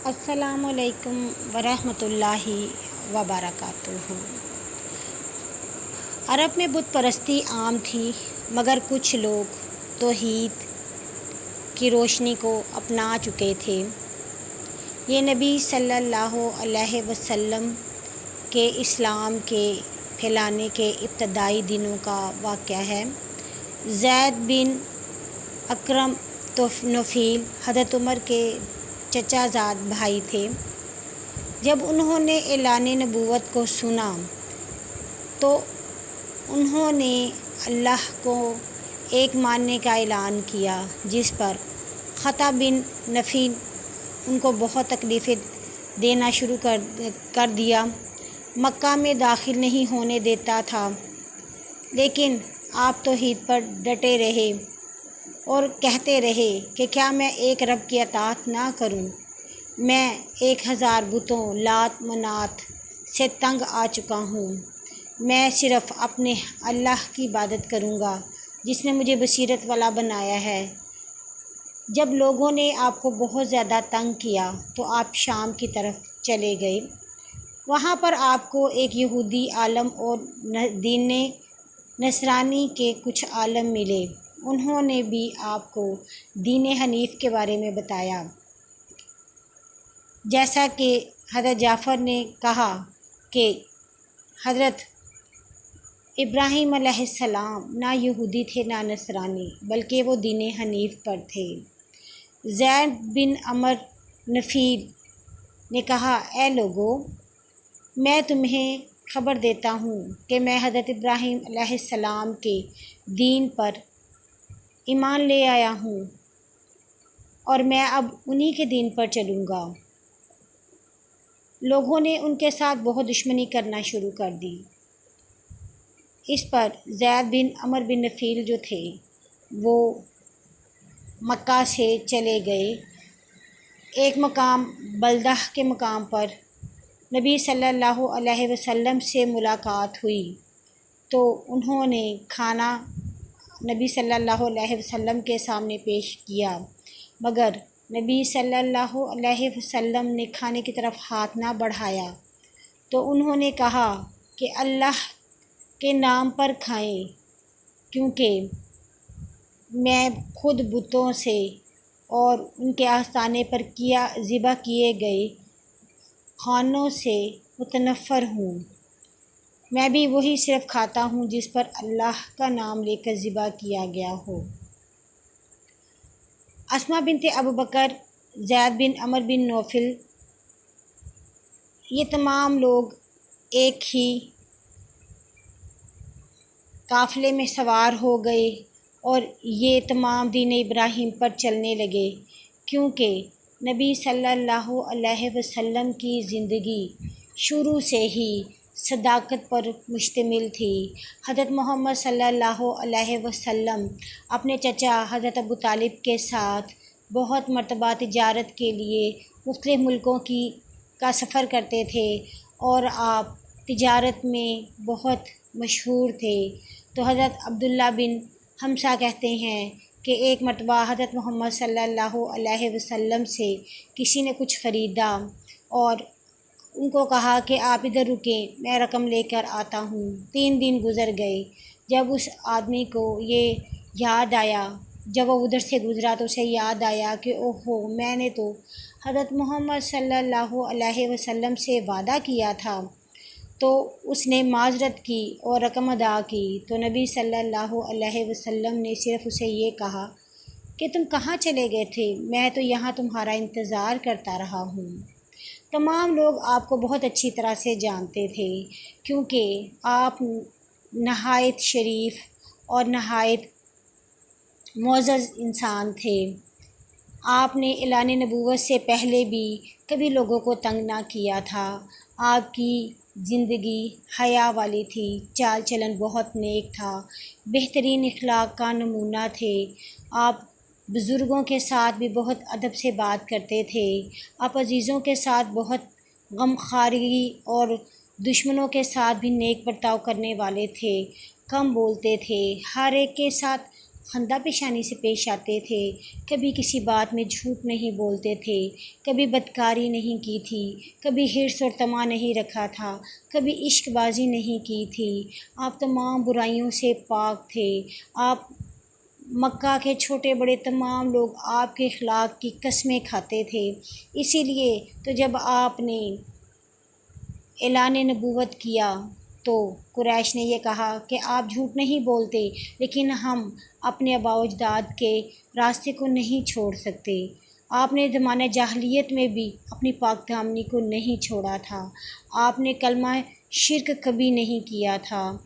السلام علیکم ورحمۃ اللہ وبرکاتہ۔ عرب میں بت پرستی عام تھی، مگر کچھ لوگ توحید کی روشنی کو اپنا چکے تھے۔ یہ نبی صلی اللہ علیہ وسلم کے اسلام کے پھیلانے کے ابتدائی دنوں کا واقعہ ہے۔ زید بن اکرم نوفیل حضرت عمر کے چچا زاد بھائی تھے۔ جب انہوں نے اعلان نبوت کو سنا تو انہوں نے اللہ کو ایک ماننے کا اعلان کیا، جس پر خطا بن نفی ان کو بہت تکلیفیں دینا شروع کر دیا۔ مکہ میں داخل نہیں ہونے دیتا تھا، لیکن آپ توحید پر ڈٹے رہے اور کہتے رہے کہ کیا میں ایک رب کی اطاعت نہ کروں؟ میں 1000 بتوں لات منات سے تنگ آ چکا ہوں۔ میں صرف اپنے اللہ کی عبادت کروں گا جس نے مجھے بصیرت والا بنایا ہے۔ جب لوگوں نے آپ کو بہت زیادہ تنگ کیا تو آپ شام کی طرف چلے گئے۔ وہاں پر آپ کو ایک یہودی عالم اور دین نصرانی کے کچھ عالم ملے۔ انہوں نے بھی آپ کو دین حنیف کے بارے میں بتایا، جیسا کہ حضرت جعفر نے کہا کہ حضرت ابراہیم علیہ السلام نہ یہودی تھے نہ نصرانی، بلکہ وہ دین حنیف پر تھے۔ زید بن عمر نفیل نے کہا، اے لوگو، میں تمہیں خبر دیتا ہوں کہ میں حضرت ابراہیم علیہ السلام کے دین پر ایمان لے آیا ہوں اور میں اب انہی کے دین پر چلوں گا۔ لوگوں نے ان کے ساتھ بہت دشمنی کرنا شروع کر دی۔ اس پر زید بن عمر بن نفیل جو تھے وہ مکہ سے چلے گئے۔ ایک مقام بلدہ کے مقام پر نبی صلی اللہ علیہ وسلم سے ملاقات ہوئی تو انہوں نے کھانا نبی صلی اللہ علیہ وسلم کے سامنے پیش کیا، مگر نبی صلی اللہ علیہ وسلم نے کھانے کی طرف ہاتھ نہ بڑھایا تو انہوں نے کہا کہ اللہ کے نام پر کھائیں، کیونکہ میں خود بتوں سے اور ان کے آستانے پر ذبح کیے گئے کھانوں سے متنفر ہوں۔ میں بھی وہی صرف کھاتا ہوں جس پر اللہ کا نام لے کر ذبح کیا گیا ہو۔ اسماء بنت ابو بکر، زید بن عمر بن نوفل، یہ تمام لوگ ایک ہی قافلے میں سوار ہو گئے اور یہ تمام دین ابراہیم پر چلنے لگے، کیونکہ نبی صلی اللہ علیہ وسلم کی زندگی شروع سے ہی صداقت پر مشتمل تھی۔ حضرت محمد صلی اللہ علیہ وسلم اپنے چچا حضرت ابو طالب کے ساتھ بہت مرتبہ تجارت کے لیے مختلف ملکوں کا سفر کرتے تھے اور آپ تجارت میں بہت مشہور تھے۔ تو حضرت عبداللہ بن حمزہ کہتے ہیں کہ ایک مرتبہ حضرت محمد صلی اللہ علیہ وسلم سے کسی نے کچھ خریدا اور ان کو کہا کہ آپ ادھر رکیں، میں رقم لے کر آتا ہوں۔ 3 دن گزر گئے۔ جب اس آدمی کو یہ یاد آیا، جب وہ ادھر سے گزرا تو اسے یاد آیا کہ اوہو، میں نے تو حضرت محمد صلی اللہ علیہ وسلم سے وعدہ کیا تھا۔ تو اس نے معذرت کی اور رقم ادا کی تو نبی صلی اللہ علیہ وسلم نے صرف اسے یہ کہا کہ تم کہاں چلے گئے تھے؟ میں تو یہاں تمہارا انتظار کرتا رہا ہوں۔ تمام لوگ آپ کو بہت اچھی طرح سے جانتے تھے، کیونکہ آپ نہایت شریف اور نہایت معزز انسان تھے۔ آپ نے اعلان نبوت سے پہلے بھی کبھی لوگوں کو تنگ نہ کیا تھا۔ آپ کی زندگی حیا والی تھی، چال چلن بہت نیک تھا، بہترین اخلاق کا نمونہ تھے۔ آپ بزرگوں کے ساتھ بھی بہت ادب سے بات کرتے تھے۔ آپ عزیزوں کے ساتھ بہت غمخواری اور دشمنوں کے ساتھ بھی نیک برتاؤ کرنے والے تھے، کم بولتے تھے، ہر ایک کے ساتھ خندہ پیشانی سے پیش آتے تھے، کبھی کسی بات میں جھوٹ نہیں بولتے تھے، کبھی بدکاری نہیں کی تھی، کبھی حرص اور طمع نہیں رکھا تھا، کبھی عشق بازی نہیں کی تھی۔ آپ تمام برائیوں سے پاک تھے۔ آپ مکہ کے چھوٹے بڑے تمام لوگ آپ کے اخلاق کی قسمیں کھاتے تھے۔ اسی لیے تو جب آپ نے اعلان نبوت کیا تو قریش نے یہ کہا کہ آپ جھوٹ نہیں بولتے، لیکن ہم اپنے آباء و اجداد کے راستے کو نہیں چھوڑ سکتے۔ آپ نے زمانہ جاہلیت میں بھی اپنی پاک دامنی کو نہیں چھوڑا تھا۔ آپ نے کلمہ شرک کبھی نہیں کیا تھا۔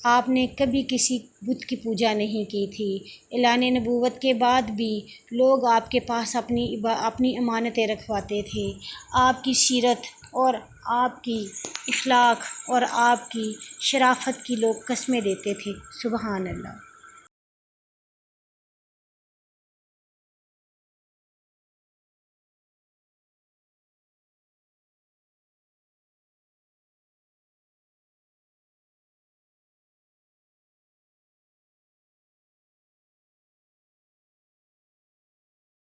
آپ نے کبھی کسی بت کی پوجا نہیں کی تھی۔ اعلان نبوت کے بعد بھی لوگ آپ کے پاس اپنی امانتیں رکھواتے تھے۔ آپ کی سیرت اور آپ کی اخلاق اور آپ کی شرافت کی لوگ قسمیں دیتے تھے۔ سبحان اللہ۔